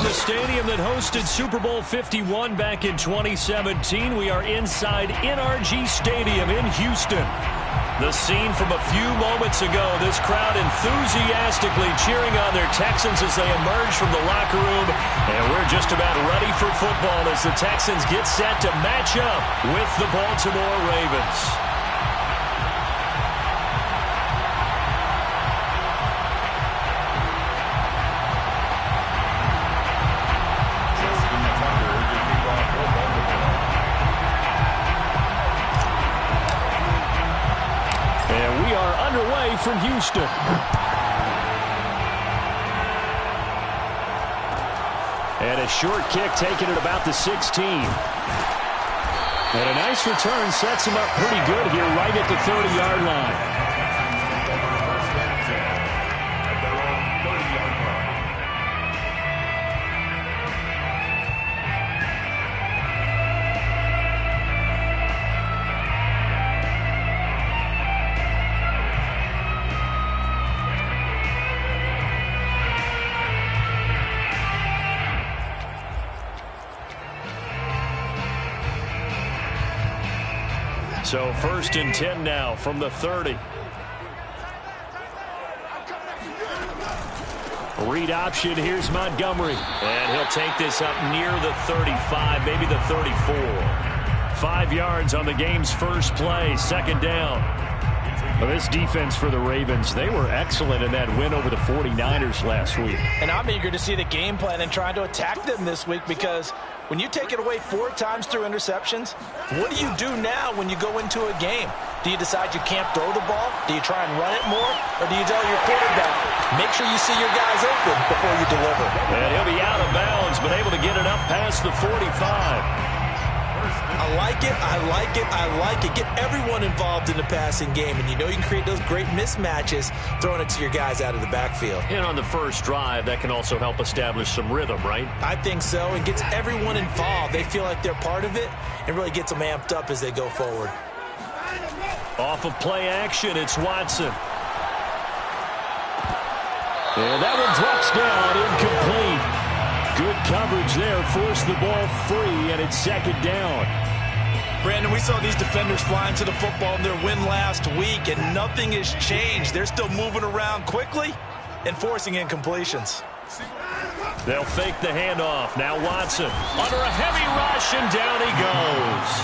the stadium that hosted Super Bowl 51 back in 2017. We are inside NRG Stadium in Houston. The scene from a few moments ago, this crowd enthusiastically cheering on their Texans as they emerge from the locker room. And we're just about ready for football as the Texans get set to match up with the Baltimore Ravens. From Houston. And a short kick taken at about the 16. And a nice return sets him up pretty good here right at the 30-yard line. So 1st and 10 now from the 30. Read option. Here's Montgomery. And he'll take this up near the 35, maybe the 34. 5 yards on the game's first play. 2nd down. Well, this defense for the Ravens, they were excellent in that win over the 49ers last week. And I'm eager to see the game plan and trying to attack them this week because when you take it away 4 times through interceptions, what do you do now when you go into a game? Do you decide you can't throw the ball? Do you try and run it more? Or do you tell your quarterback, make sure you see your guys open before you deliver? And he'll be out of bounds, but able to get it up past the 45. I like it, I like it, I like it. Get everyone involved in the passing game, and you know you can create those great mismatches throwing it to your guys out of the backfield. And on the first drive, that can also help establish some rhythm, right? I think so, and gets everyone involved. They feel like they're part of it, and really gets them amped up as they go forward. Off of play action, it's Watson. And that one drops down, incomplete. Good coverage there, forced the ball free, and it's 2nd down. Brandon, we saw these defenders flying to the football in their win last week, and nothing has changed. They're still moving around quickly and forcing incompletions. They'll fake the handoff. Now Watson under a heavy rush, and down he goes.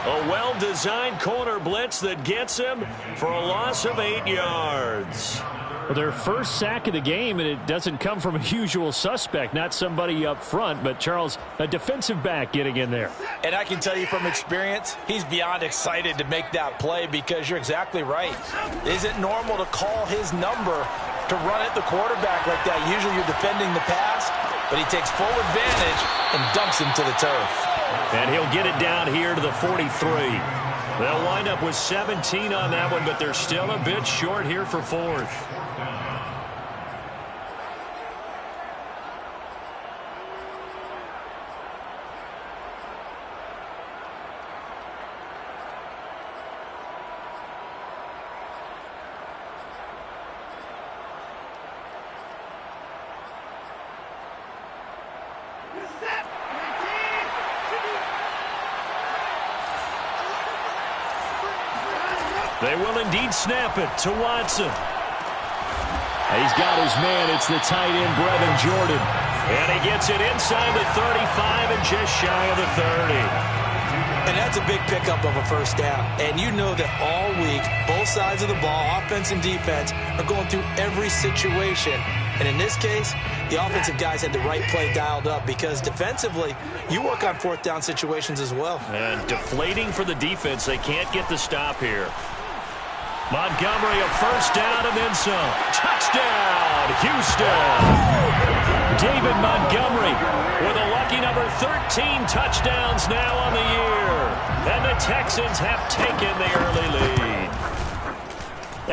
A well-designed corner blitz that gets him for a loss of 8 yards. Well, their first sack of the game, and it doesn't come from a usual suspect, not somebody up front, but Charles, a defensive back getting in there. And I can tell you from experience, he's beyond excited to make that play because you're exactly right. Is it normal to call his number to run at the quarterback like that? Usually you're defending the pass, but he takes full advantage and dumps him to the turf. And he'll get it down here to the 43. They'll wind up with 17 on that one, but they're still a bit short here for 4th. They will indeed snap it to Watson. He's got his man. It's the tight end, Brevin Jordan. And he gets it inside the 35 and just shy of the 30. And that's a big pickup of a first down. And you know that all week, both sides of the ball, offense and defense, are going through every situation. And in this case, the offensive guys had the right play dialed up because defensively, you work on 4th down situations as well. And deflating for the defense. They can't get the stop here. Montgomery, a first down and then some. Touchdown, Houston. David Montgomery with a lucky number 13 touchdowns now on the year. And the Texans have taken the early lead.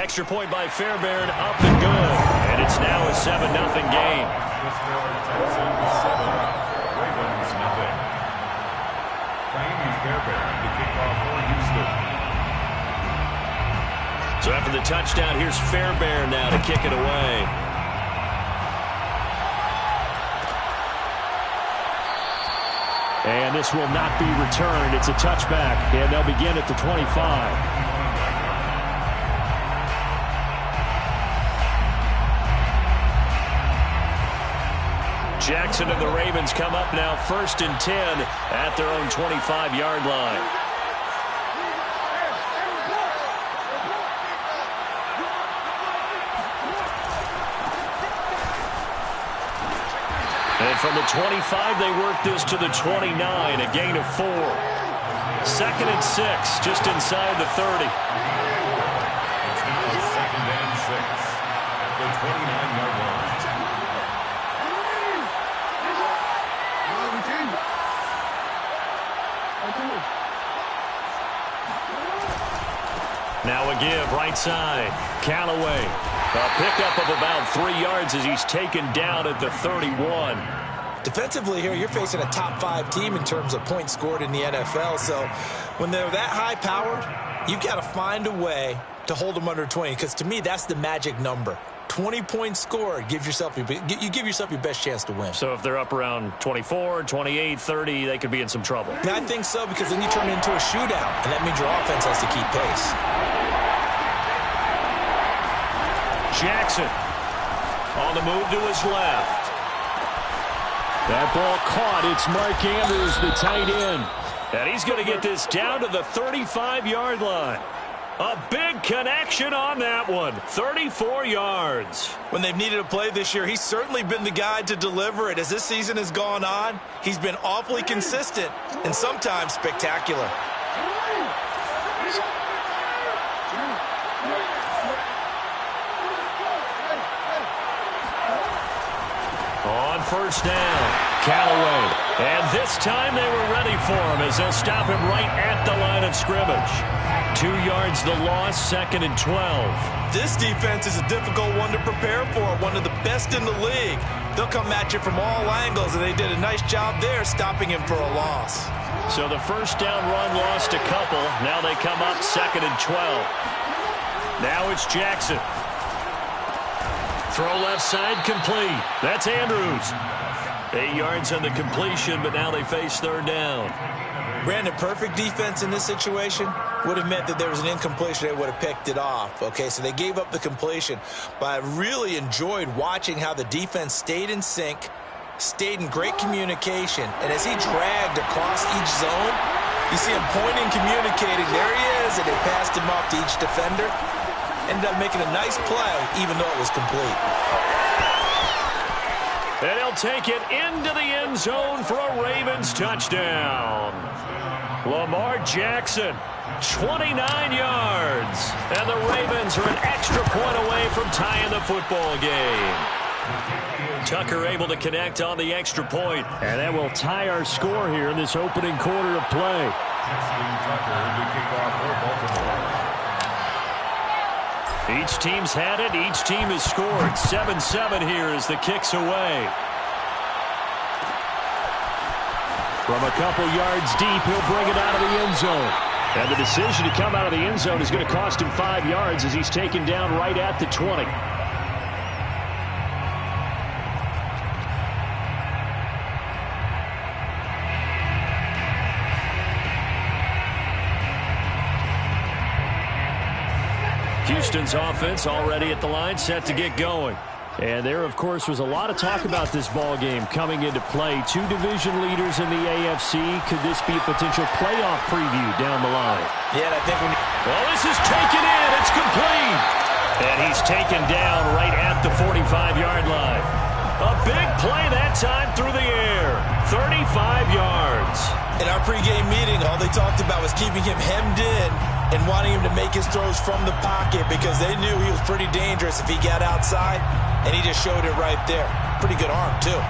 Extra point by Fairbairn, up and good. And it's now a 7-0 game. So after the touchdown, here's Fairbairn now to kick it away. And this will not be returned. It's a touchback, and they'll begin at the 25. Jackson and the Ravens come up now 1st and 10 at their own 25-yard line. And from the 25, they work this to the 29, a gain of 4. 2nd and 6, just inside the 30. It's 2nd and 6 at the 29-yard line. Now a give, right side. Callaway. A pickup of about 3 yards as he's taken down at the 31. Defensively here, you're facing a top-5 team in terms of points scored in the NFL. So when they're that high-powered, you've got to find a way to hold them under 20. Because to me, that's the magic number. 20 points scored, you give yourself your best chance to win. So if they're up around 24, 28, 30, they could be in some trouble. Yeah, I think so, because then you turn it into a shootout, and that means your offense has to keep pace. Jackson on the move to his left. That ball caught. It's Mark Andrews, the tight end. And he's going to get this down to the 35-yard line. A big connection on that one. 34 yards. When they've needed a play this year, he's certainly been the guy to deliver it. As this season has gone on, he's been awfully consistent and sometimes spectacular. On 1st down, Callaway. And this time they were ready for him as they'll stop him right at the line of scrimmage. 2 yards the loss, 2nd and 12. This defense is a difficult one to prepare for, one of the best in the league. They'll come at you from all angles, and they did a nice job there stopping him for a loss. So the 1st down run lost a couple. Now they come up 2nd and 12. Now it's Jackson. Throw left side complete. That's Andrews. 8 yards on the completion, but now they face 3rd down. Brandon, perfect defense in this situation would have meant that there was an incompletion. They would have picked it off. Okay, so they gave up the completion. But I really enjoyed watching how the defense stayed in sync, stayed in great communication. And as he dragged across each zone, you see him pointing, communicating. There he is, and they passed him off to each defender. Ended up making a nice play, even though it was complete. And he'll take it into the end zone for a Ravens touchdown. Lamar Jackson, 29 yards. And the Ravens are an extra point away from tying the football game. Tucker able to connect on the extra point. And that will tie our score here in this opening quarter of play. Each team's had it. Each team has scored. 7-7 here as the kick's away. From a couple yards deep, he'll bring it out of the end zone. And the decision to come out of the end zone is going to cost him 5 yards as he's taken down right at the 20. Houston's offense already at the line, set to get going. And there, of course, was a lot of talk about this ball game coming into play. 2 division leaders in the AFC. Could this be a potential playoff preview down the line? Yeah, and I think well, this is taken in. It's complete. And he's taken down right at the 45-yard line. A big play that time through the air. 35 yards. In our pregame meeting, all they talked about was keeping him hemmed in and wanting him to make his throws from the pocket because they knew he was pretty dangerous if he got outside, and he just showed it right there. Pretty good arm, too.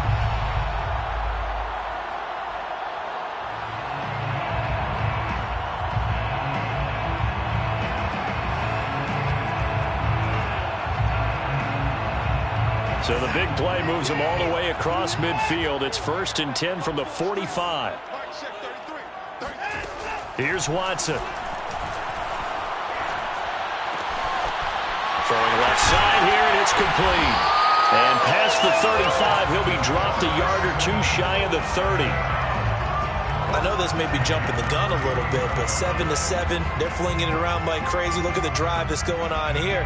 So the big play moves him all the way across midfield. It's 1st and 10 from the 45. Here's Watson. Throwing left side here, and it's complete. And past the 35, he'll be dropped a yard or two shy of the 30. I know this may be jumping the gun a little bit, but 7-7, they're flinging it around like crazy. Look at the drive that's going on here.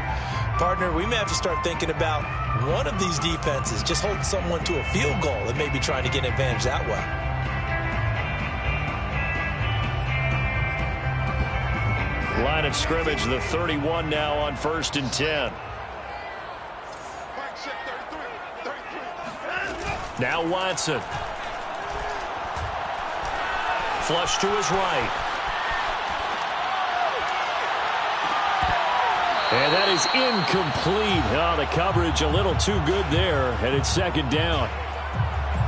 Partner, we may have to start thinking about one of these defenses just holding someone to a field goal and maybe trying to get an advantage that way. Line of scrimmage, the 31 now on 1st and 10. Now Watson. Flush to his right. And that is incomplete. Oh, the coverage a little too good there, and it's 2nd down.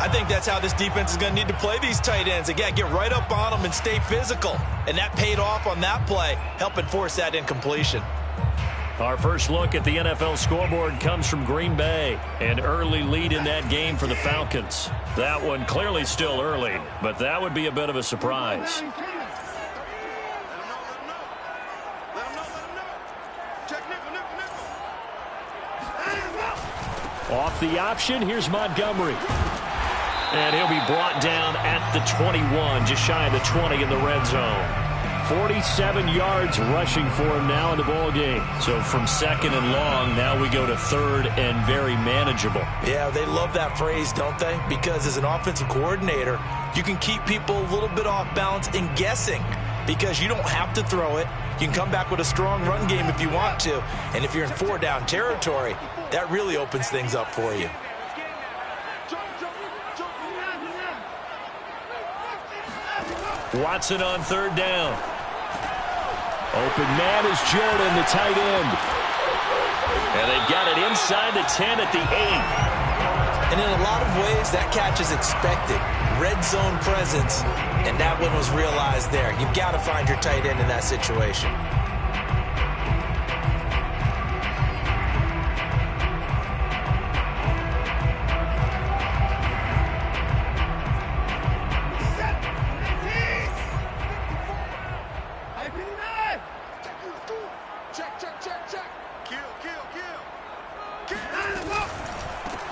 I think that's how this defense is going to need to play these tight ends. Again, get right up on them and stay physical. And that paid off on that play, helping force that incompletion. Our first look at the NFL scoreboard comes from Green Bay. An early lead in that game for the Falcons. That one clearly still early, but that would be a bit of a surprise. Off the option, here's Montgomery. And he'll be brought down at the 21, just shy of the 20 in the red zone. 47 yards rushing for him now in the ball game. So from 2nd and long, now we go to 3rd and very manageable. Yeah, they love that phrase, don't they? Because as an offensive coordinator, you can keep people a little bit off balance and guessing because you don't have to throw it. You can come back with a strong run game if you want to. And if you're in 4-down territory, that really opens things up for you. Watson on 3rd down. Open man is Jordan, the tight end. And they've got it inside the 10 at the 8. And in a lot of ways, that catch is expected. Red zone presence, and that one was realized there. You've got to find your tight end in that situation.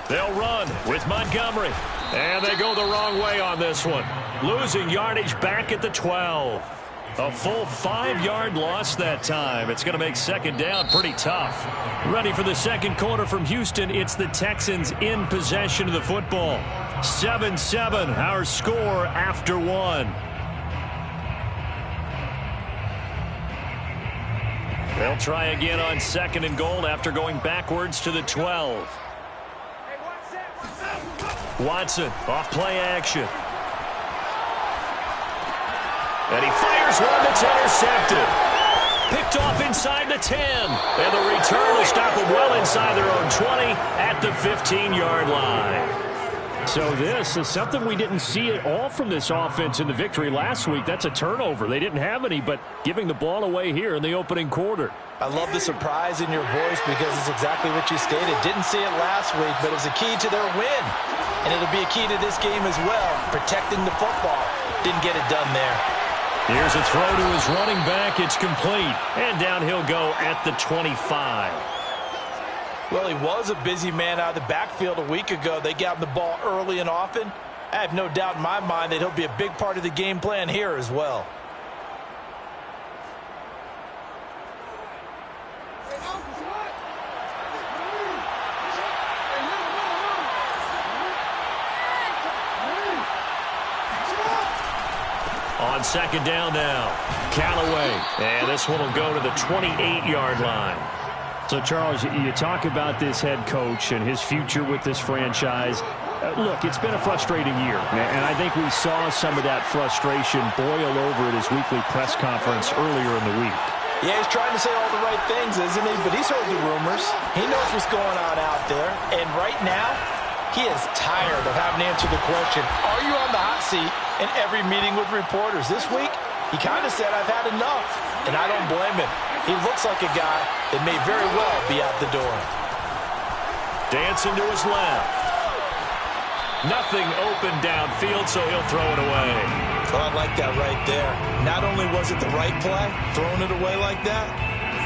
They'll run with Montgomery. And they go the wrong way on this one. Losing yardage back at the 12. A full 5-yard loss that time. It's going to make 2nd down pretty tough. Ready for the second quarter from Houston. It's the Texans in possession of the football. 7-7, our score after 1. They'll try again on 2nd and goal after going backwards to the 12. Watson, off play action. And he fires one that's intercepted. Picked off inside the 10. And the return will stop them well inside their own 20 at the 15-yard line. So this is something we didn't see at all from this offense in the victory last week. That's a turnover. They didn't have any, but giving the ball away here in the opening quarter. I love the surprise in your voice because it's exactly what you stated. Didn't see it last week, but it was a key to their win. And it'll be a key to this game as well, protecting the football. Didn't get it done there. Here's a throw to his running back. It's complete. And down he'll go at the 25. Well, he was a busy man out of the backfield a week ago. They got him the ball early and often. I have no doubt in my mind that he'll be a big part of the game plan here as well. On 2nd down now, Callaway. And this one will go to the 28-yard line. So, Charles, you talk about this head coach and his future with this franchise. Look, it's been a frustrating year, and I think we saw some of that frustration boil over at his weekly press conference earlier in the week. Yeah, he's trying to say all the right things, isn't he? But he's heard the rumors. He knows what's going on out there. And right now, he is tired of having to answer the question, are you on the hot seat in every meeting with reporters? This week, he kind of said, I've had enough. And I don't blame him. He looks like a guy that may very well be out the door. Dancing to his left. Nothing open downfield, so he'll throw it away. Oh, I like that right there. Not only was it the right play, throwing it away like that,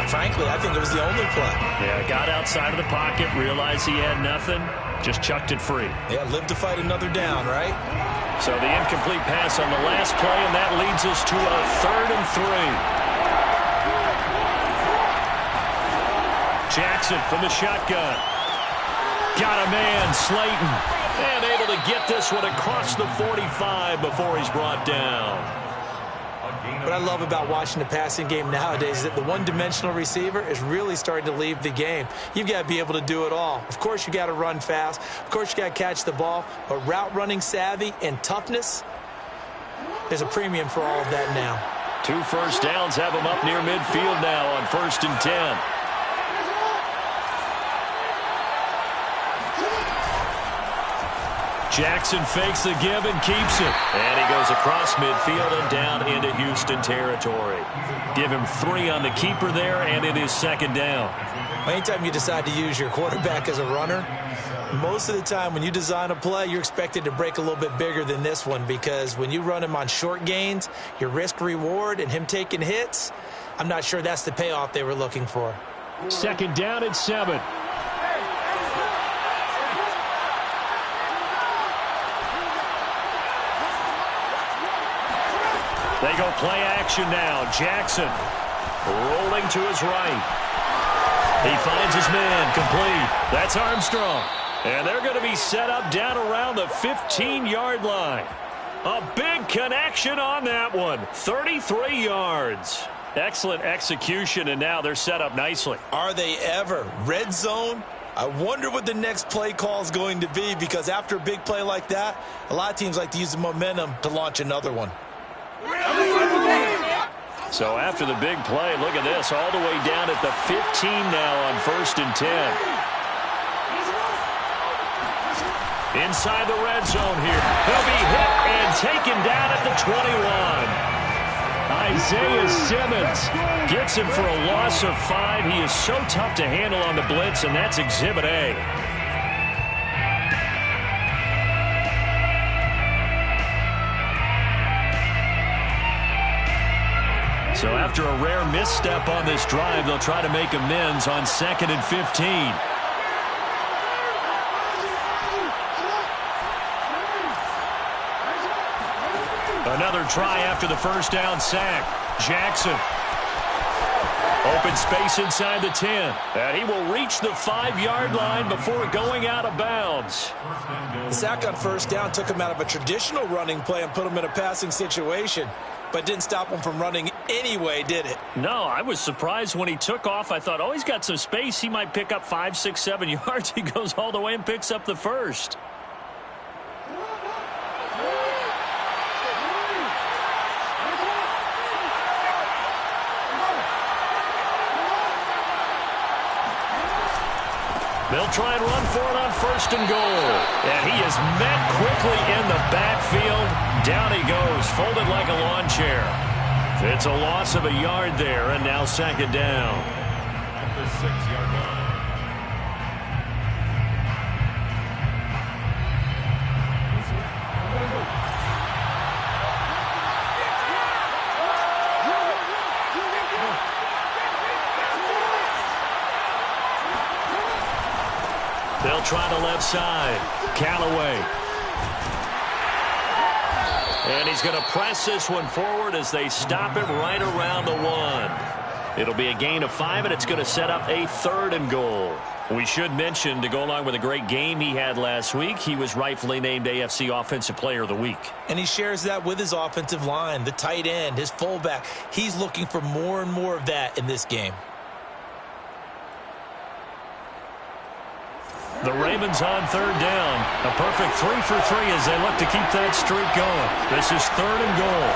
frankly, I think it was the only play. Yeah, got outside of the pocket, realized he had nothing, just chucked it free. Yeah, live to fight another down, right? So the incomplete pass on the last play, and that leads us to a 3rd and 3. Jackson from the shotgun. Got a man, Slayton. And able to get this one across the 45 before he's brought down. What I love about watching the passing game nowadays is that the one-dimensional receiver is really starting to leave the game. You've got to be able to do it all. Of course, you got to run fast. Of course, you got to catch the ball. But route running savvy and toughness, there's a premium for all of that now. 2 first downs have him up near midfield now on 1st and 10. Jackson fakes the give and keeps it. And he goes across midfield and down into Houston territory. Give him 3 on the keeper there, and it is 2nd down. Anytime you decide to use your quarterback as a runner, most of the time when you design a play, you're expected to break a little bit bigger than this one, because when you run him on short gains, your risk-reward and him taking hits, I'm not sure that's the payoff they were looking for. 2nd down and 7. They go play action now. Jackson rolling to his right. He finds his man, complete. That's Armstrong. And they're going to be set up down around the 15-yard line. A big connection on that one. 33 yards. Excellent execution, and now they're set up nicely. Are they ever? Red zone? I wonder what the next play call is going to be, because after a big play like that, a lot of teams like to use the momentum to launch another one. So after the big play, look at this, all the way down at the 15 now on 1st and 10. Inside the red zone here. He'll be hit and taken down at the 21. Isaiah Simmons gets him for a loss of 5. He is so tough to handle on the blitz, and that's Exhibit A. So after a rare misstep on this drive, they'll try to make amends on 2nd and 15. Another try after the first down sack. Jackson. Open space inside the 10. And he will reach the 5-yard line before going out of bounds. The sack on first down took him out of a traditional running play and put him in a passing situation, but didn't stop him from running anyway, did it? No, I was surprised when he took off. I thought, oh, he's got some space. He might pick up 5, 6, 7 yards. He goes all the way and picks up the first. They'll try and run for it on 1st and goal. And he is met quickly in the backfield. Down he goes, folded like a lawn chair. It's a loss of a yard there, and now 2nd down. At the 6-yard line. They'll try the left side. Callaway. And he's going to press this one forward as they stop him right around the 1. It'll be a gain of 5, and it's going to set up a 3rd and goal. We should mention, to go along with a great game he had last week, he was rightfully named AFC Offensive Player of the Week. And he shares that with his offensive line, the tight end, his fullback. He's looking for more and more of that in this game. The Ravens on 3rd down. A perfect 3 for 3 as they look to keep that streak going. This is 3rd and goal.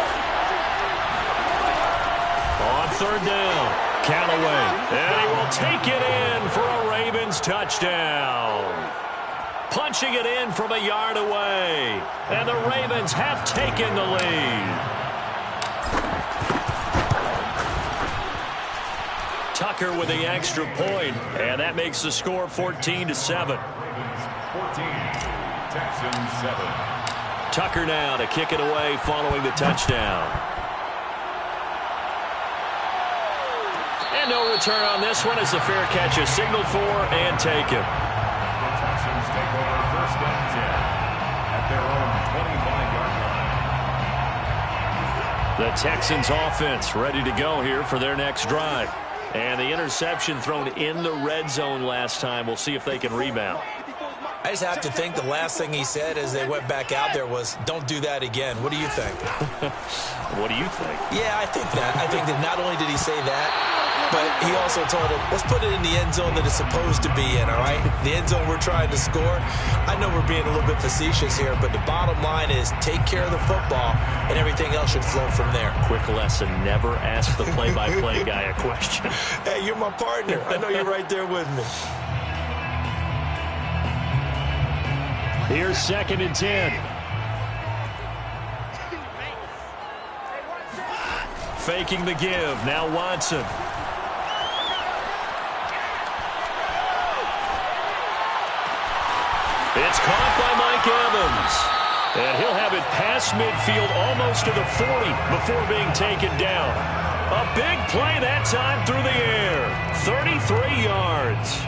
On 3rd down, Callaway. And he will take it in for a Ravens touchdown. Punching it in from a yard away. And the Ravens have taken the lead. Tucker with the extra point, and that makes the score 14-7. 14, Texans 7. Tucker now to kick it away following the touchdown. And no return on this one as the fair catch is signaled for and taken. The Texans take over 1st and 10 at their own 25-yard line. The Texans offense ready to go here for their next drive. And the interception thrown in the red zone last time. We'll see if they can rebound. I just have to think the last thing he said as they went back out there was, don't do that again. What do you think? What do you think? Yeah, I think that. I think that not only did he say that, but he also told him, let's put it in the end zone that it's supposed to be in, all right? The end zone we're trying to score. I know we're being a little bit facetious here, but the bottom line is take care of the football, and everything else should flow from there. Quick lesson, never ask the play-by-play guy a question. Hey, you're my partner. I know you're right there with me. Here's 2nd and 10. Faking the give. Now Watson. It's caught by Mike Evans. And he'll have it past midfield almost to the 40 before being taken down. A big play that time through the air. 33 yards.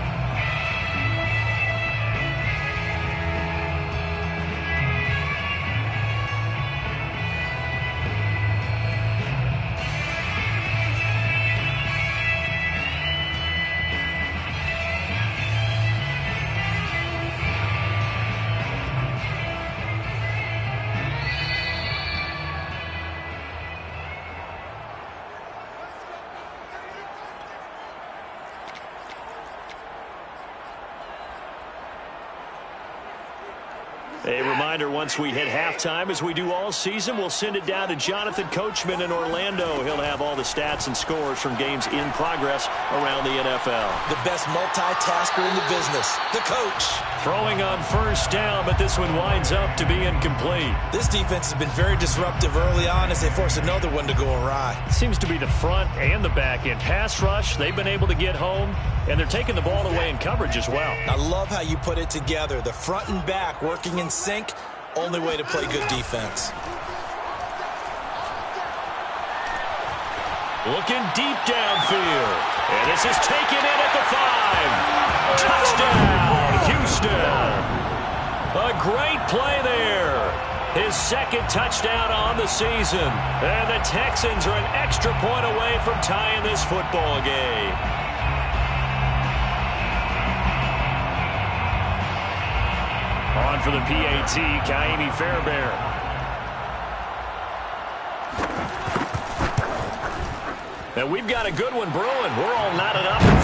A reminder, once we hit halftime, as we do all season, we'll send it down to Jonathan Coachman in Orlando. He'll have all the stats and scores from games in progress around the NFL. The best multitasker in the business, the coach. Throwing on first down, but this one winds up to be incomplete. This defense has been very disruptive early on as they force another one to go awry. It seems to be the front and the back end. Pass rush, they've been able to get home, and they're taking the ball away in coverage as well. I love how you put it together. The front and back working in sync, only way to play good defense. Looking deep downfield. And this is taken in at the 5. Touchdown, Houston. A great play there. His 2nd touchdown on the season. And the Texans are an extra point away from tying this football game. On for the PAT, Kaimi Fairbairn. And we've got a good one brewing. We're all knotted up at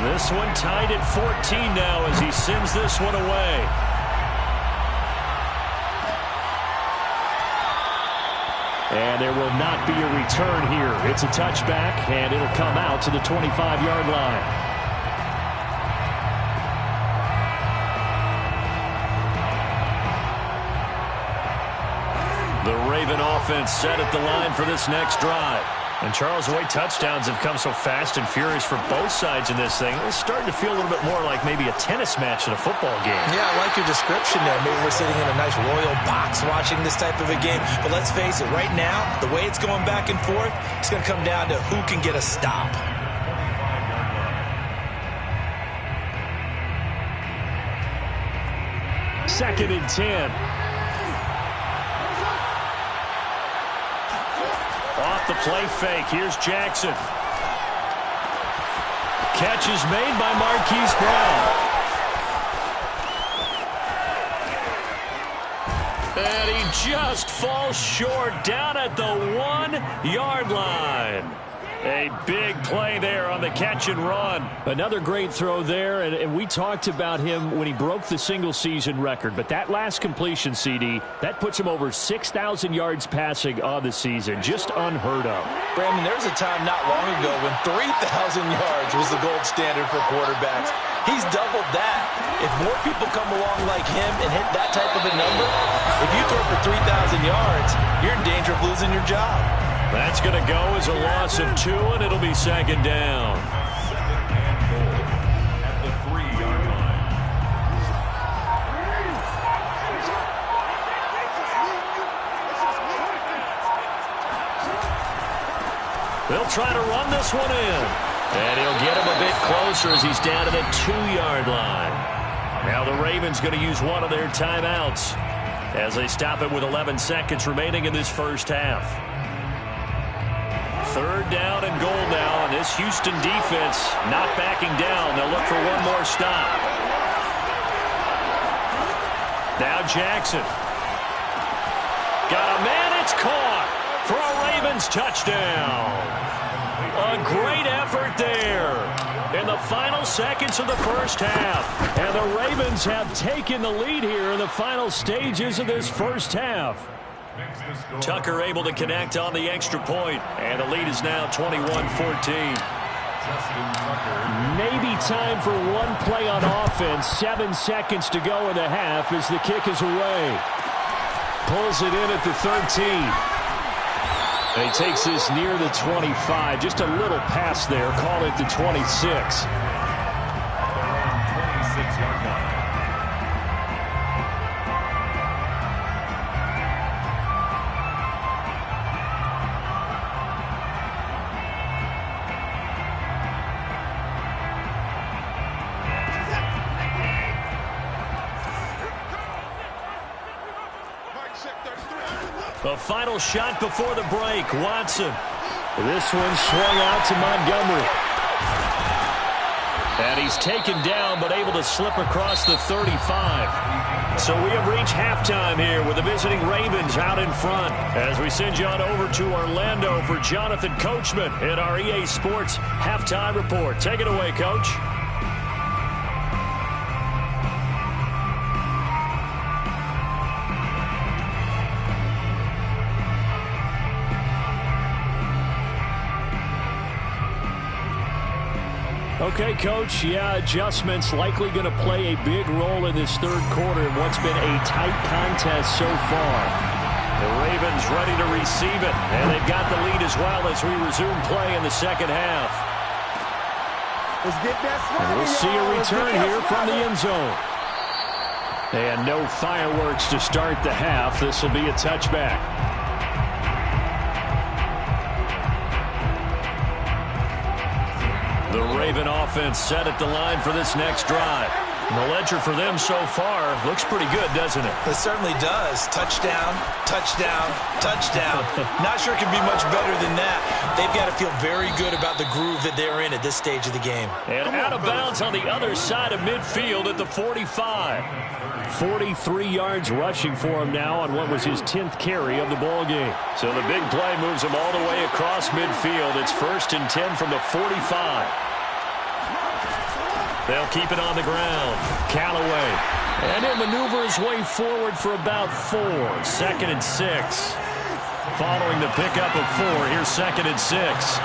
14. This one tied at 14 now as he sends this one away. And there will not be a return here. It's a touchback, and it'll come out to the 25-yard line. The Raven offense set at the line for this next drive. And Charles, the way touchdowns have come so fast and furious for both sides in this thing, it's starting to feel a little bit more like maybe a tennis match in a football game. Yeah, I like your description there. Maybe we're sitting in a nice royal box watching this type of a game. But let's face it, right now, the way it's going back and forth, it's going to come down to who can get a stop. Second and 10. Off the play fake, here's Jackson. Catch is made by Marquise Brown. And he just falls short down at the 1-yard line. A big play there on the catch and run. Another great throw there, and we talked about him when he broke the single-season record. But that last completion, CD, that puts him over 6,000 yards passing on the season. Just unheard of. Brandon, there was a time not long ago when 3,000 yards was the gold standard for quarterbacks. He's doubled that. If more people come along like him and hit that type of a number, if you throw for 3,000 yards, you're in danger of losing your job. That's going to go as a loss of 2, and it'll be 2nd down. 2nd and goal at the 3-yard line. They'll try to run this one in. And he'll get him a bit closer as he's down to the 2-yard line. Now the Ravens going to use one of their timeouts as they stop it with 11 seconds remaining in this first half. 3rd down and goal now, and this Houston defense not backing down. They'll look for one more stop. Now Jackson. Got a man, it's caught for a Ravens touchdown. A great effort there in the final seconds of the first half. And the Ravens have taken the lead here in the final stages of this first half. Tucker able to connect on the extra point, and the lead is now 21-14. Maybe time for one play on offense. 7 seconds to go in the half as the kick is away. Pulls it in at the 13. And he takes this near the 25. Just a little pass there. Call it the 26. The final shot before the break. Watson. This one swung out to Montgomery. And he's taken down but able to slip across the 35. So we have reached halftime here with the visiting Ravens out in front. As we send you on over to Orlando for Jonathan Coachman in our EA Sports Halftime Report. Take it away, Coach. Okay, Coach, adjustments likely going to play a big role in this third quarter in what's been a tight contest so far. The Ravens ready to receive it, and they've got the lead as well as we resume play in the second half. Let's get that swing, and we'll see a return here from the end zone. And no fireworks to start the half. This will be a touchback. The Raven offense set at the line for this next drive. And the ledger for them so far looks pretty good, doesn't it? It certainly does. Touchdown, touchdown, touchdown. Not sure it can be much better than that. They've got to feel very good about the groove that they're in at this stage of the game. And out of bounds on the other side of midfield at the 45. 43 yards rushing for him now on what was his 10th carry of the ball game. So the big play moves him all the way across midfield. It's 1st and 10 from the 45. They'll keep it on the ground. Callaway. And he'll maneuver his way forward for about 4. 2nd and 6. Following the pickup of 4, here's 2nd and 6.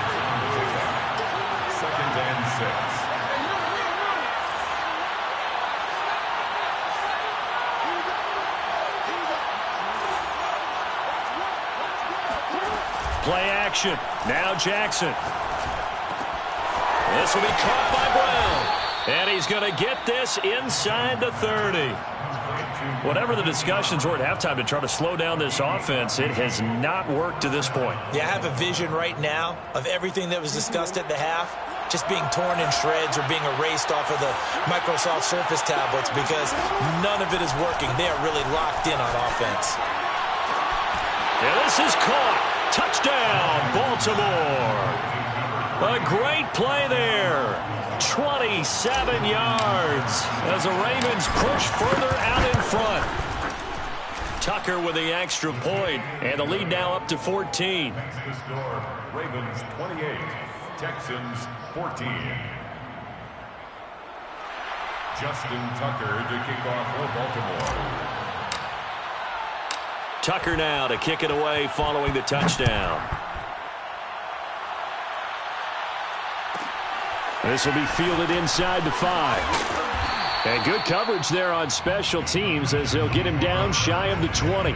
2nd and 6. Play action. Now Jackson. This will be caught by Brown. And he's going to get this inside the 30. Whatever the discussions were at halftime to try to slow down this offense, it has not worked to this point. Yeah, I have a vision right now of everything that was discussed at the half just being torn in shreds or being erased off of the Microsoft Surface tablets because none of it is working. They are really locked in on offense. And this is caught. Touchdown, Baltimore. A great play there. 27 yards as the Ravens push further out in front. Tucker with the extra point, and the lead now up to 14. That's the score. Ravens 28, Texans 14. Justin Tucker to kick off for Baltimore. Tucker now to kick it away following the touchdown. This will be fielded inside the 5. And good coverage there on special teams as they'll get him down shy of the 20.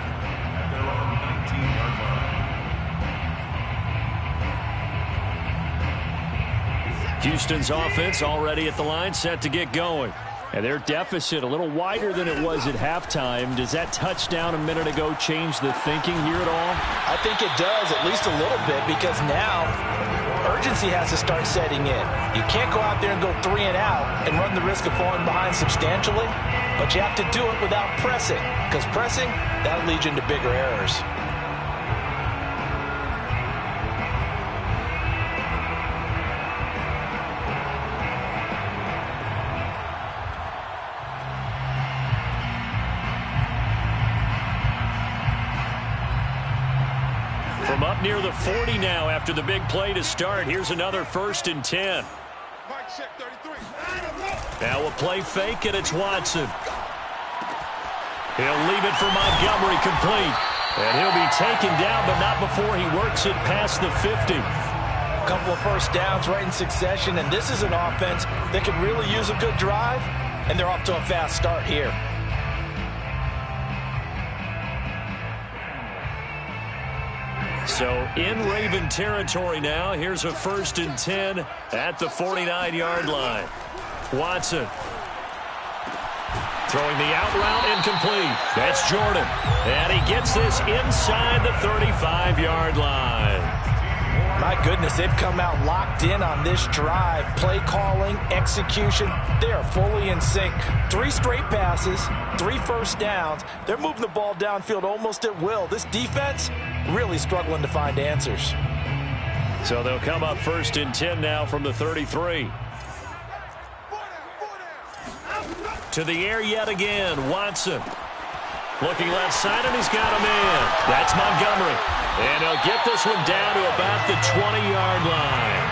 Houston's offense already at the line, set to get going. And their deficit a little wider than it was at halftime. Does that touchdown a minute ago change the thinking here at all? I think it does, at least a little bit, because now urgency has to start setting in. You can't go out there and go 3 and out and run the risk of falling behind substantially, but you have to do it without pressing, because pressing, that'll lead you into bigger errors. From up near the 40 now after the big play to start. Here's another 1st and 10. Now a play fake, and it's Watson. He'll leave it for Montgomery complete. And he'll be taken down, but not before he works it past the 50. A couple of first downs right in succession, and this is an offense that could really use a good drive, and they're off to a fast start here. So in Raven territory now. Here's a 1st and 10 at the 49-yard line. Watson throwing the out route, incomplete. That's Jordan. And he gets this inside the 35-yard line. My goodness, they've come out locked in on this drive. Play calling, execution, they are fully in sync. 3 straight passes, 3 first downs. They're moving the ball downfield almost at will. This defense really struggling to find answers. So they'll come up 1st and 10 now from the 33. To the air yet again, Watson. Looking left side, and he's got a man. That's Montgomery. And he'll get this one down to about the 20-yard line.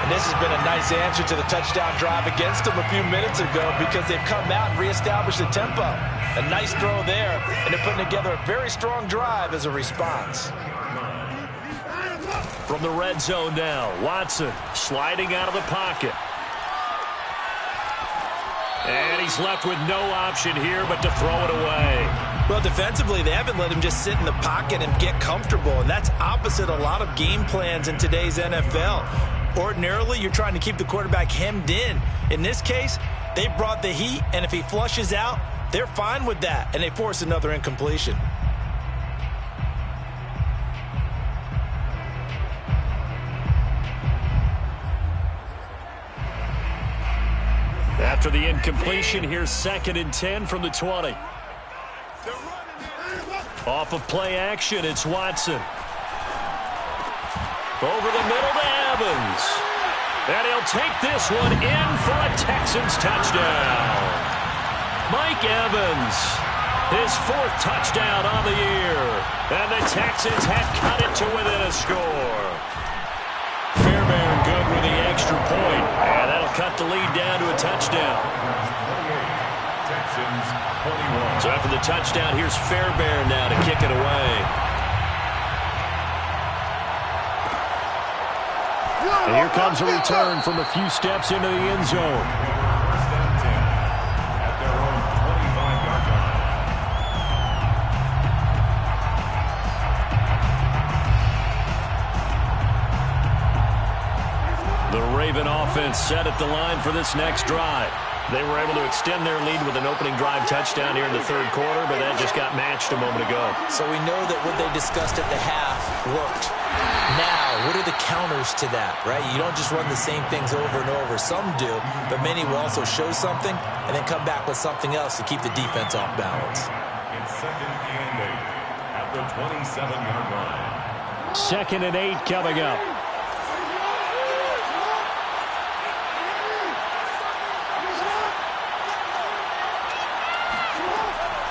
And this has been a nice answer to the touchdown drive against them a few minutes ago, because they've come out and reestablished the tempo. A nice throw there, and they're putting together a very strong drive as a response. From the red zone now, Watson sliding out of the pocket. And he's left with no option here but to throw it away. Well, defensively, they haven't let him just sit in the pocket and get comfortable, and that's opposite a lot of game plans in today's NFL. Ordinarily, you're trying to keep the quarterback hemmed in. In this case, they brought the heat, and if he flushes out, they're fine with that, and they force another incompletion. After the incompletion, here's 2nd and 10 from the 20. Off of play action, it's Watson. Over the middle to Evans. And he'll take this one in for a Texans touchdown. Mike Evans, his 4th touchdown on the year. And the Texans have cut it to within a score. Fairbairn good with the extra point. And that'll cut the lead down to a touchdown. Texans 21. So after the touchdown, here's Fairbairn now to kick it away. And here comes a return from a few steps into the end zone. 1st and 10 at their own 25-yard line. The Raven offense set at the line for this next drive. They were able to extend their lead with an opening drive touchdown here in the 3rd quarter, but that just got matched a moment ago. So we know that what they discussed at the half worked. Now, what are the counters to that, right? You don't just run the same things over and over. Some do, but many will also show something and then come back with something else to keep the defense off balance. It's 2nd and 8 at the 27-yard line. 2nd and 8 coming up.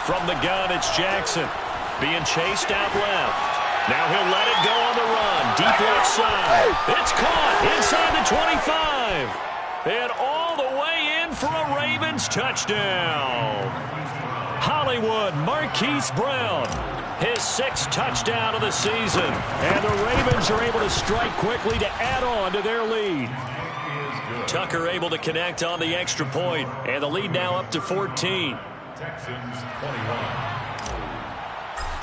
From the gun, it's Jackson. Being chased out left. Now he'll let it go on the run. Deep left side. It's caught inside the 25. And all the way in for a Ravens touchdown. Hollywood Marquise Brown. His 6th touchdown of the season. And the Ravens are able to strike quickly to add on to their lead. Tucker able to connect on the extra point. And the lead now up to 14. Texans 21.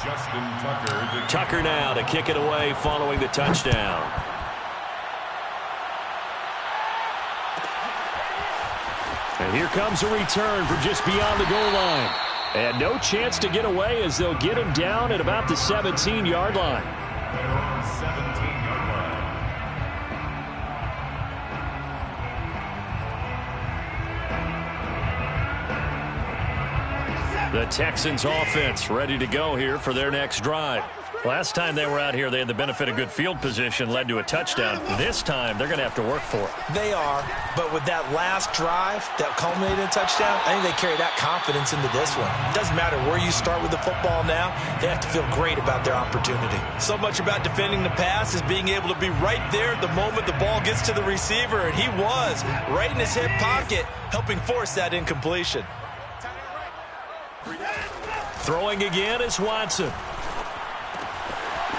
Justin Tucker. Tucker now to kick it away following the touchdown. And here comes a return from just beyond the goal line. And no chance to get away as they'll get him down at about the 17-yard line. Their own 17-yard line. The Texans offense ready to go here for their next drive. Last time they were out here, they had the benefit of good field position, led to a touchdown. This time, they're going to have to work for it. They are, but with that last drive that culminated in a touchdown, I think they carry that confidence into this one. It doesn't matter where you start with the football now, they have to feel great about their opportunity. So much about defending the pass is being able to be right there the moment the ball gets to the receiver, and he was right in his hip pocket, helping force that incompletion. Throwing again is Watson.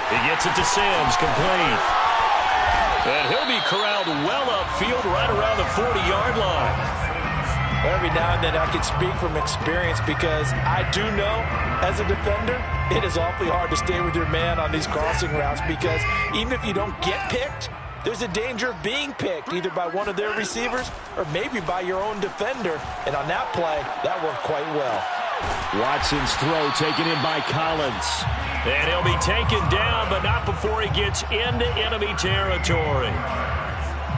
He gets it to Sims, complete. And he'll be corralled well upfield right around the 40-yard line. Every now and then I can speak from experience because I do know, as a defender, it is awfully hard to stay with your man on these crossing routes because even if you don't get picked, there's a danger of being picked either by one of their receivers or maybe by your own defender. And on that play, that worked quite well. Watson's throw taken in by Collins. And he'll be taken down, but not before he gets into enemy territory.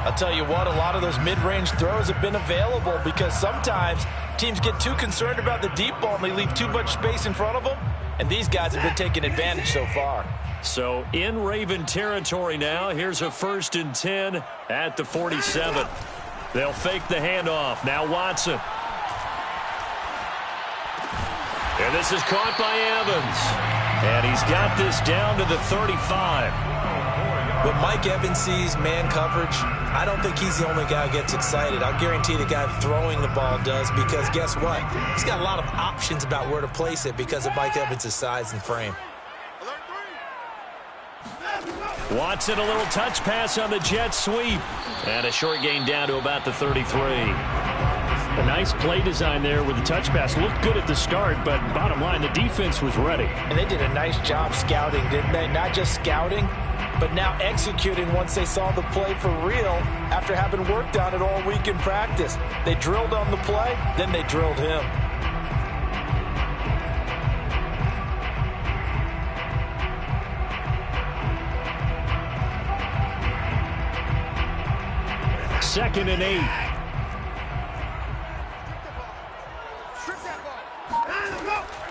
I'll tell you what, a lot of those mid-range throws have been available because sometimes teams get too concerned about the deep ball and they leave too much space in front of them. And these guys have been taking advantage so far. So in Raven territory now, here's a 1st and 10 at the 47. They'll fake the handoff. Now Watson. And this is caught by Evans. And he's got this down to the 35. When Mike Evans sees man coverage, I don't think he's the only guy who gets excited. I'll guarantee the guy throwing the ball does because guess what? He's got a lot of options about where to place it because of Mike Evans' size and frame. Watson, a little touch pass on the jet sweep. And a short gain down to about the 33. A nice play design there with the touch pass. Looked good at the start, but bottom line, the defense was ready. And they did a nice job scouting, didn't they? Not just scouting, but now executing once they saw the play for real after having worked on it all week in practice. They drilled on the play, then they drilled him. Second and 8.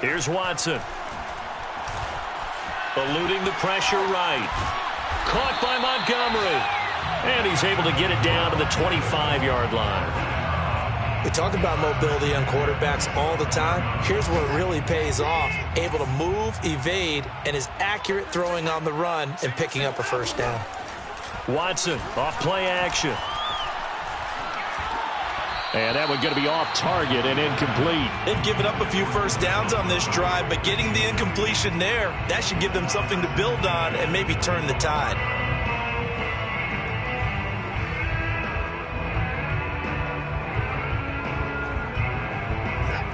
Here's Watson. Eluding the pressure right. Caught by Montgomery. And he's able to get it down to the 25-yard line. We talk about mobility on quarterbacks all the time. Here's where it really pays off. Able to move, evade, and is accurate throwing on the run and picking up a first down. Watson off play action. And that one's going to be off target and incomplete. They've given up a few first downs on this drive, but getting the incompletion there, that should give them something to build on and maybe turn the tide.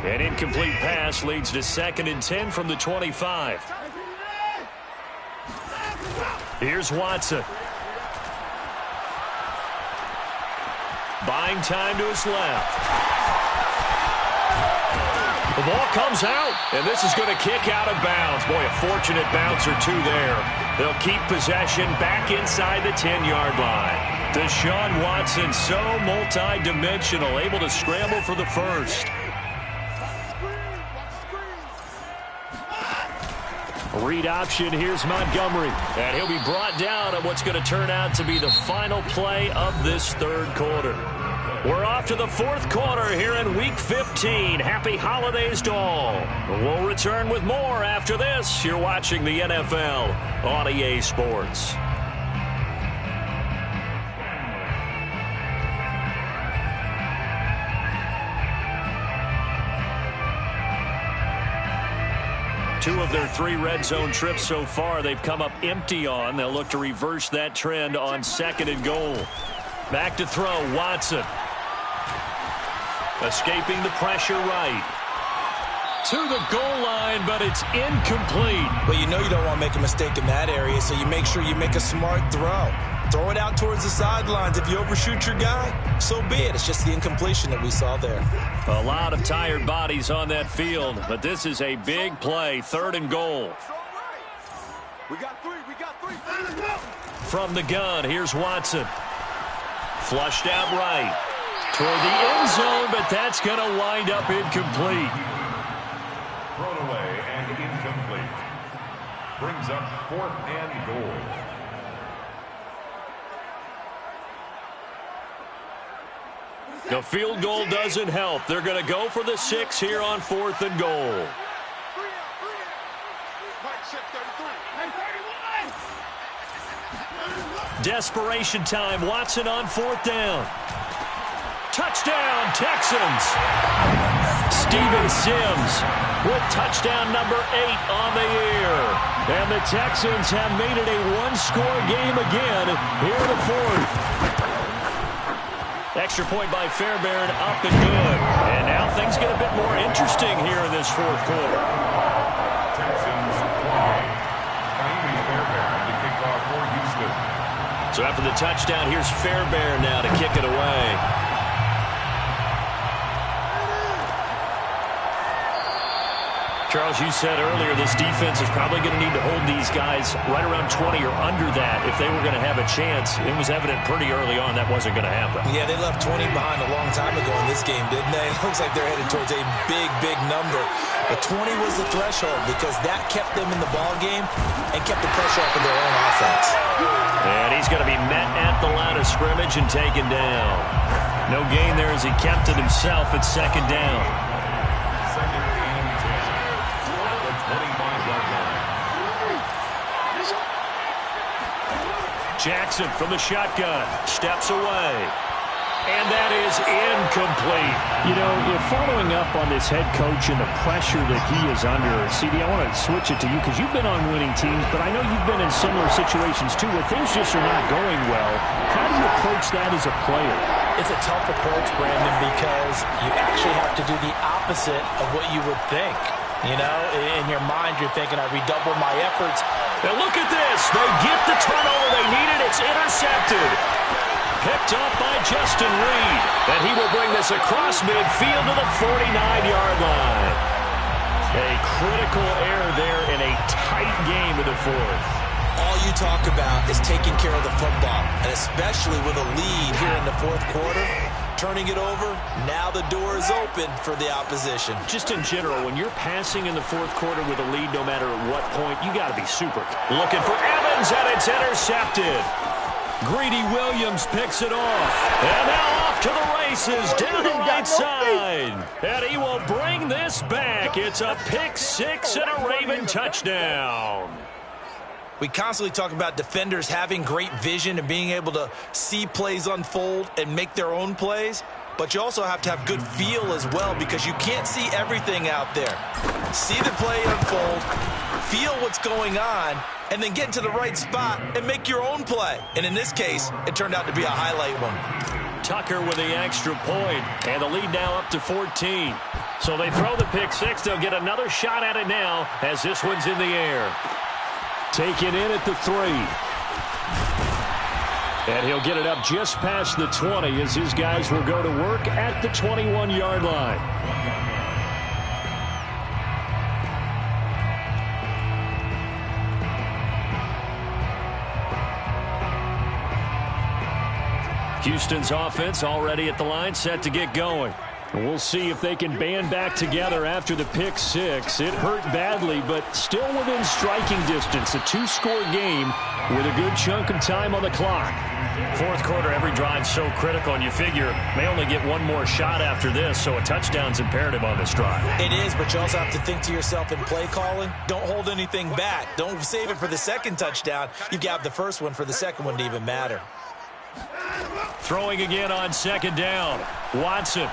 An incomplete pass leads to 2nd and 10 from the 25. Here's Watson. Buying time to his left. The ball comes out, and this is going to kick out of bounds. Boy, a fortunate bounce or two there. They'll keep possession back inside the 10-yard line. Deshaun Watson, so multi-dimensional, able to scramble for the first. Read option, here's Montgomery. And he'll be brought down on what's going to turn out to be the final play of this 3rd quarter. We're off to the 4th quarter here in Week 15. Happy holidays to all. We'll return with more after this. You're watching the NFL on EA Sports. Two of their 3 red zone trips so far they've come up empty on. They'll look to reverse that trend on 2nd and goal. Back to throw, Watson. Escaping the pressure right. To the goal line, but it's incomplete. But you know you don't want to make a mistake in that area, so you make sure you make a smart throw. Throw it out towards the sidelines. If you overshoot your guy, so be it. It's just the incompletion that we saw there. A lot of tired bodies on that field, but this is a big play. 3rd and goal. We got three. From the gun, here's Watson. Flushed out right. Toward the end zone, but that's going to wind up incomplete. thrown away and incomplete. Brings up 4th and goal. The field goal doesn't help. They're going to go for the 6 here on 4th and goal. Desperation time. Watson on 4th down. Touchdown, Texans. Steven Sims with touchdown number 8 on the year. And the Texans have made it a one-score game again here in the 4th. Extra point by Fairbairn, up and good. And now things get a bit more interesting here in this 4th quarter. Texans 28. Fairbairn to kick off for Houston. So after the touchdown, here's Fairbairn now to kick it away. Charles, you said earlier this defense is probably going to need to hold these guys right around 20 or under that if they were going to have a chance. It was evident pretty early on that wasn't going to happen. Yeah, they left 20 behind a long time ago in this game, didn't they? It looks like they're headed towards a big, big number. But 20 was the threshold because that kept them in the ball game and kept the pressure off of their own offense. And he's going to be met at the line of scrimmage and taken down. No gain there as he kept it himself at 2nd down. Jackson from the shotgun, steps away, and that is incomplete. You know, following up on this head coach and the pressure that he is under, CD, I want to switch it to you because you've been on winning teams, but I know you've been in similar situations too where things just are not going well. How do you approach that as a player? It's a tough approach, Brandon, because you actually have to do the opposite of what you would think. You know, in your mind, you're thinking, I redouble my efforts. And look at this. They get the turnover they needed. It's intercepted. Picked up by Justin Reed. And he will bring this across midfield to the 49-yard line. A critical error there in a tight game in the 4th. All you talk about is taking care of the football, and especially with a lead here in the 4th quarter. Turning it over, now the door is open for the opposition. Just in general, when you're passing in the 4th quarter with a lead, no matter at what point, you got to be super. Looking for Evans, and it's intercepted. Greedy Williams picks it off. And now off to the races, down the right side. And he will bring this back. It's a pick 6 and a Raven touchdown. We constantly talk about defenders having great vision and being able to see plays unfold and make their own plays. But you also have to have good feel as well because you can't see everything out there. See the play unfold, feel what's going on, and then get to the right spot and make your own play. And in this case, it turned out to be a highlight one. Tucker with the extra point, and the lead now up to 14. So they throw the pick 6. They'll get another shot at it now as this one's in the air. Taken in at the 3. And he'll get it up just past the 20 as his guys will go to work at the 21-yard line. Houston's offense already at the line, set to get going. We'll see if they can band back together after the pick 6. It hurt badly, but still within striking distance. A 2-score game with a good chunk of time on the clock. 4th quarter, every drive so critical, and you figure may only get one more shot after this, so a touchdown's imperative on this drive. It is, but you also have to think to yourself in play calling, don't hold anything back. Don't save it for the second touchdown. You got the first one for the second one to even matter. Throwing again on 2nd down. Watson.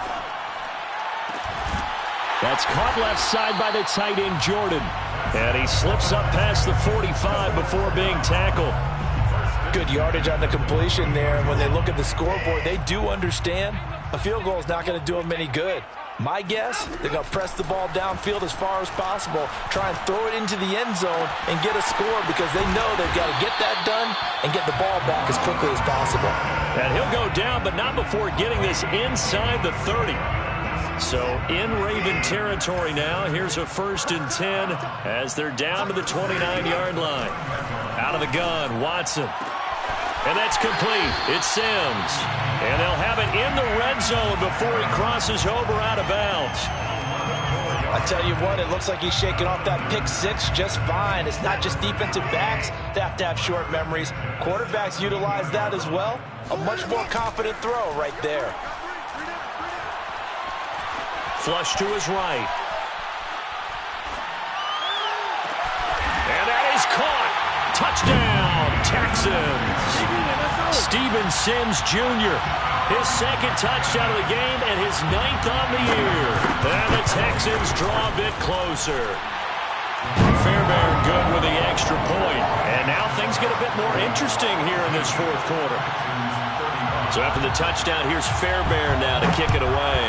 That's caught left side by the tight end, Jordan. And he slips up past the 45 before being tackled. Good yardage on the completion there. And when they look at the scoreboard, they do understand a field goal is not going to do them any good. My guess, they're going to press the ball downfield as far as possible, try and throw it into the end zone and get a score because they know they've got to get that done and get the ball back as quickly as possible. And he'll go down, but not before getting this inside the 30. So in Raven territory now. Here's a 1st and 10 as they're down to the 29-yard line. Out of the gun, Watson. And that's complete. It's Sims. And they'll have it in the red zone before he crosses over out of bounds. I I tell you what, it looks like he's shaking off that pick six just fine. It's not just defensive backs that have to have short memories. Quarterbacks utilize that as well. A much more confident throw right there. Flush to his right. And that is caught. Touchdown, Texans. Steven Sims Jr., his second touchdown of the game and his 9th on the year. And the Texans draw a bit closer. Fairbairn good with the extra point. And now things get a bit more interesting here in this fourth quarter. So after the touchdown, here's Fairbairn now to kick it away.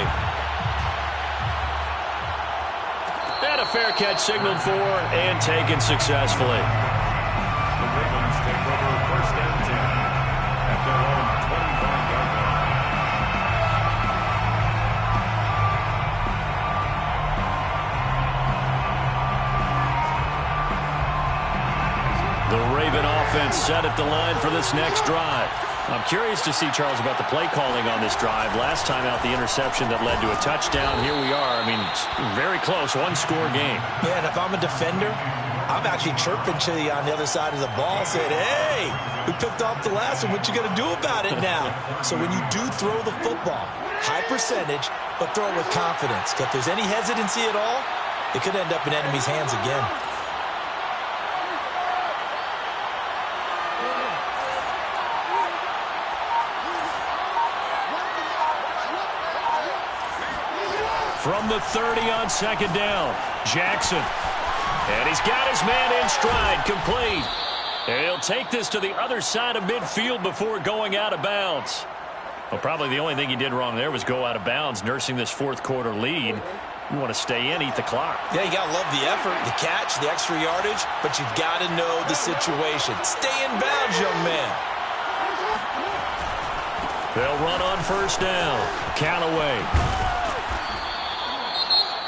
And a fair catch signaled for and taken successfully. The Ravens take over first and 10 at their own 25-yard line. The Raven offense set at the line for this next drive. I'm curious to see, Charles, about the play calling on this drive. Last time out, the interception that led to a touchdown. Here we are. I mean, it's very close, one-score game. Yeah, and if I'm a defender, I'm actually chirping to you on the other side of the ball, saying, hey, we picked off the last one. What you going to do about it now? So when you do throw the football, high percentage, but throw it with confidence. If there's any hesitancy at all, it could end up in enemy's hands again. From the 30 on second down, Jackson. And he's got his man in stride, complete. And he'll take this to the other side of midfield before going out of bounds. Well, probably the only thing he did wrong there was go out of bounds, nursing this fourth quarter lead. You want to stay in, eat the clock. Yeah, you got to love the effort, the catch, the extra yardage, but you got to know the situation. Stay in bounds, young man. They'll run on first down. Callaway.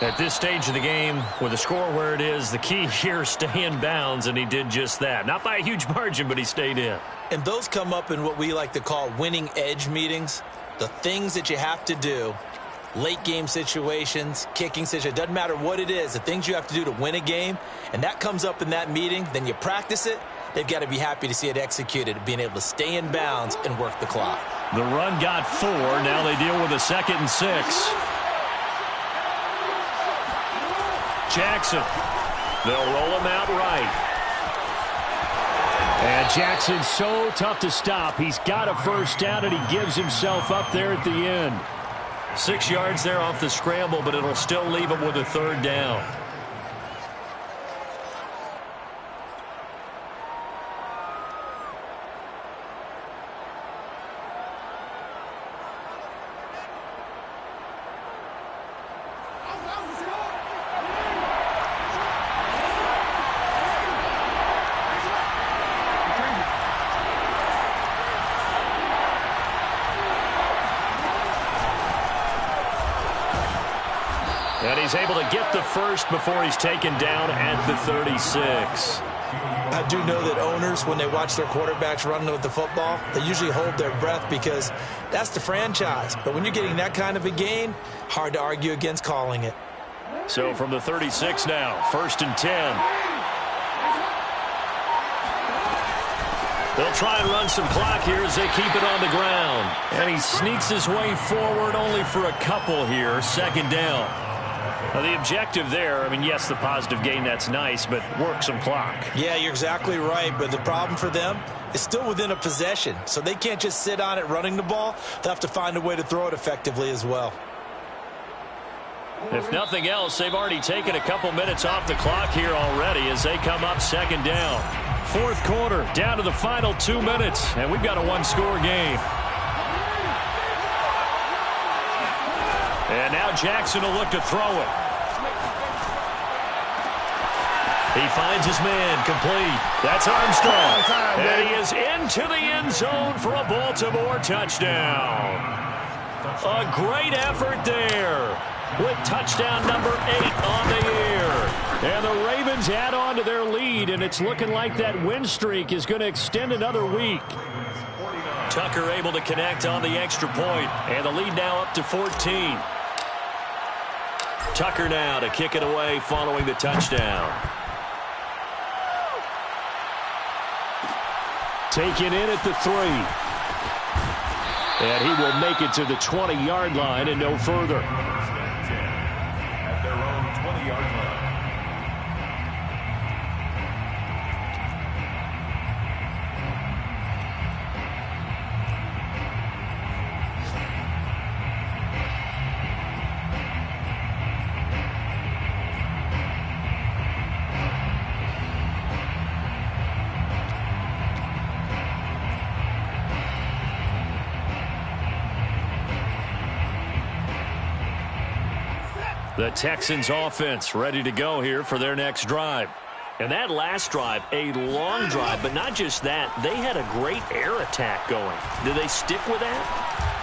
At this stage of the game, with the score where it is, the key here, stay in bounds, and he did just that. Not by a huge margin, but he stayed in. And those come up in what we like to call winning edge meetings. The things that you have to do, late game situations, kicking situations, doesn't matter what it is, the things you have to do to win a game, and that comes up in that meeting, then you practice it. They've got to be happy to see it executed, being able to stay in bounds and work the clock. The run got 4. Now they deal with a 2nd and 6. Jackson. They'll roll him out right. And Jackson's so tough to stop. He's got a first down, and he gives himself up there at the end. 6 yards there off the scramble, but it'll still leave him with a 3rd down. And he's able to get the first before he's taken down at the 36. I do know that owners, when they watch their quarterbacks running with the football, they usually hold their breath because that's the franchise. But when you're getting that kind of a gain, hard to argue against calling it. So from the 36 now, 1st and 10. They'll try and run some clock here as they keep it on the ground. And he sneaks his way forward only for a couple here, 2nd down. Now, the objective there, I mean, yes, the positive gain, that's nice, but work some clock. Yeah, you're exactly right, but the problem for them is still within a possession, so they can't just sit on it running the ball. They'll have to find a way to throw it effectively as well. If nothing else, they've already taken a couple minutes off the clock here already as they come up 2nd down. 4th quarter, down to the final 2 minutes, and we've got a one-score game. And now Jackson will look to throw it. He finds his man, complete. That's Armstrong. And he is into the end zone for a Baltimore touchdown. A great effort there with touchdown number 8 on the year. And the Ravens add on to their lead, and it's looking like that win streak is going to extend another week. Tucker able to connect on the extra point, and the lead now up to 14. Tucker now to kick it away following the touchdown. Taken in at the 3. And he will make it to the 20-yard line and no further. At their own 20-yard line. The Texans offense ready to go here for their next drive. And that last drive, a long drive, but not just that. They had a great air attack going. Do they stick with that?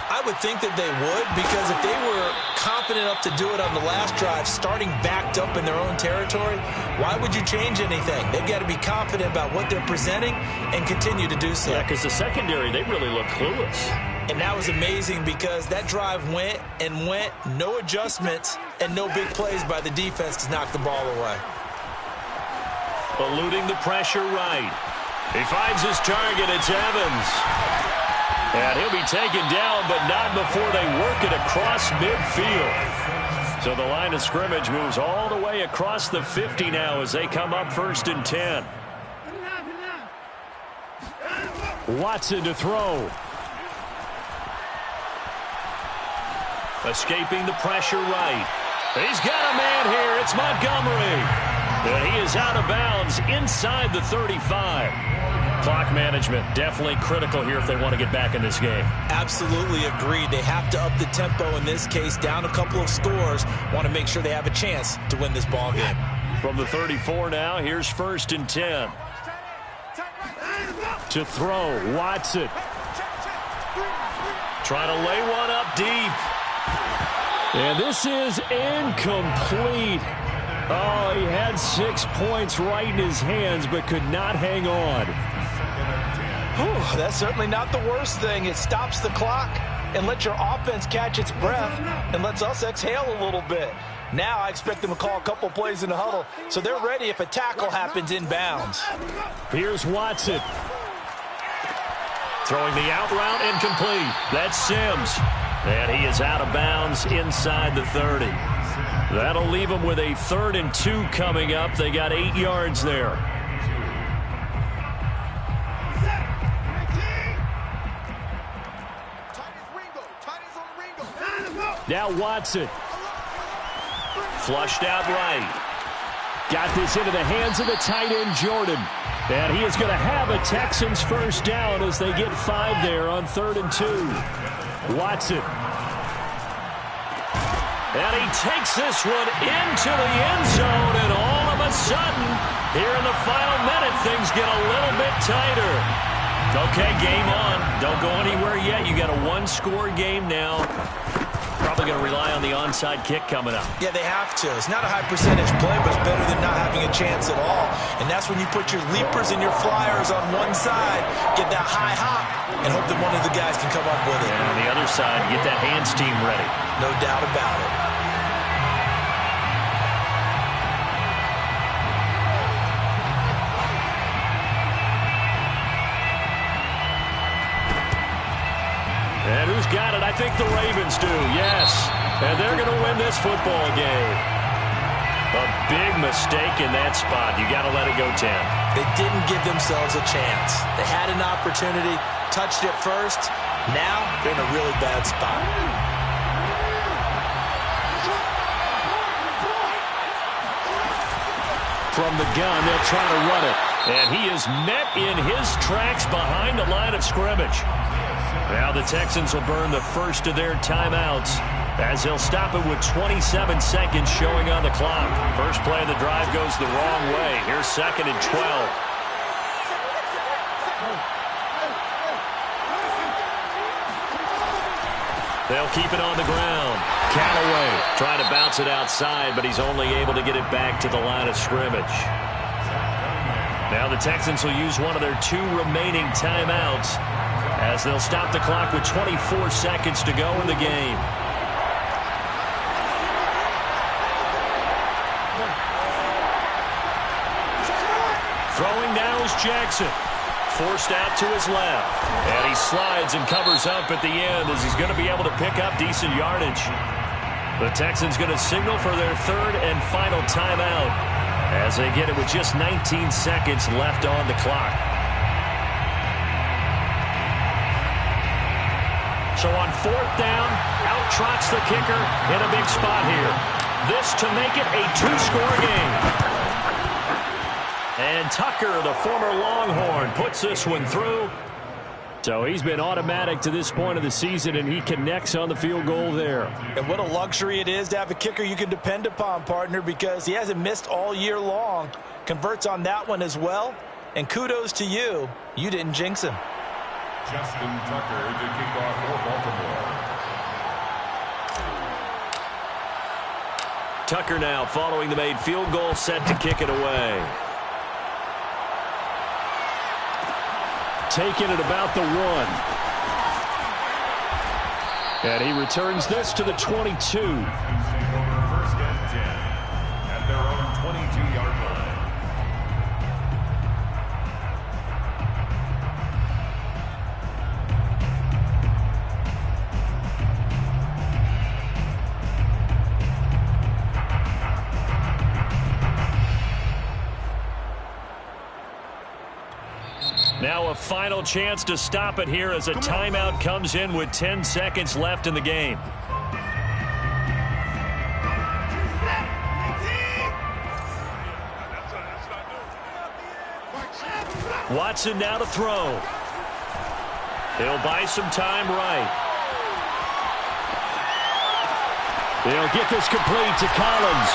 I would think that they would, because if they were confident enough to do it on the last drive, starting backed up in their own territory, why would you change anything? They've got to be confident about what they're presenting and continue to do so. Yeah, because the secondary, they really look clueless. And that was amazing because that drive went and went, no adjustments, and no big plays by the defense to knock the ball away. Eluding the pressure right. He finds his target. It's Evans. And he'll be taken down, but not before they work it across midfield. So the line of scrimmage moves all the way across the 50 now as they come up 1st and 10. Watson to throw. Escaping the pressure right. He's got a man here. It's Montgomery. And he is out of bounds inside the 35. Clock management definitely critical here if they want to get back in this game. Absolutely agreed. They have to up the tempo in this case, down a couple of scores. Want to make sure they have a chance to win this ball game. From the 34 now, here's 1st and 10. To throw, Watson. Trying to lay one up deep. And this is incomplete. Oh, he had 6 points right in his hands, but could not hang on. Whew, that's certainly not the worst thing. It stops the clock and lets your offense catch its breath and lets us exhale a little bit. Now I expect them to call a couple plays in the huddle, so they're ready if a tackle happens inbounds. Here's Watson. Throwing the out route incomplete. That's Sims. And he is out of bounds inside the 30. That'll leave them with a 3rd and 2 coming up. They got 8 yards there. Now Watson. Flushed out right. Got this into the hands of the tight end, Jordan. And he is going to have a Texans first down as they get 5 there on 3rd and 2. Watson. And he takes this one into the end zone, and all of a sudden, here in the final minute, things get a little bit tighter. Okay, game on. Don't go anywhere yet. You got a 1-score game now. Probably going to rely on the onside kick coming up. Yeah, they have to. It's not a high percentage play, but it's better than not having a chance at all. And that's when you put your leapers and your flyers on one side, get that high hop, and hope that one of the guys can come up with it. And on the other side, get that hands team ready. No doubt about it. And who's got it? I think the Ravens do, yes. And they're going to win this football game. A big mistake in that spot. You got to let it go 10. They didn't give themselves a chance. They had an opportunity, touched it first. Now they're in a really bad spot. From the gun, they'll try to run it. And he is met in his tracks behind the line of scrimmage. Now the Texans will burn the first of their timeouts as they'll stop it with 27 seconds showing on the clock. First play of the drive goes the wrong way. Here's 2nd and 12. They'll keep it on the ground. Callaway trying to bounce it outside, but he's only able to get it back to the line of scrimmage. Now the Texans will use one of their 2 remaining timeouts as they'll stop the clock with 24 seconds to go in the game. Throwing now is Jackson. Forced out to his left. And he slides and covers up at the end as he's going to be able to pick up decent yardage. The Texans going to signal for their third and final timeout as they get it with just 19 seconds left on the clock. So on fourth down, out trots the kicker in a big spot here. This to make it a two-score game. And Tucker, the former Longhorn, puts this one through. So he's been automatic to this point of the season, and he connects on the field goal there. And what a luxury it is to have a kicker you can depend upon, partner, because he hasn't missed all year long. Converts on that one as well. And kudos to you. You didn't jinx him. Justin Tucker to kick off for Baltimore. Tucker now following the made field goal, set to kick it away. Taking it about the 1. And he returns this to the 22. First and 10 at their own 22-yard line. Now a final chance to stop it here as a timeout comes in with 10 seconds left in the game. Watson now to throw. He'll buy some time right. They'll get this complete to Collins.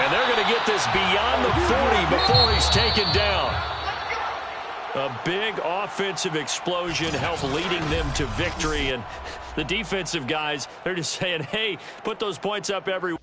And they're going to get this beyond the 40 before he's taken down. A big offensive explosion helped leading them to victory. And the defensive guys, they're just saying, hey, put those points up every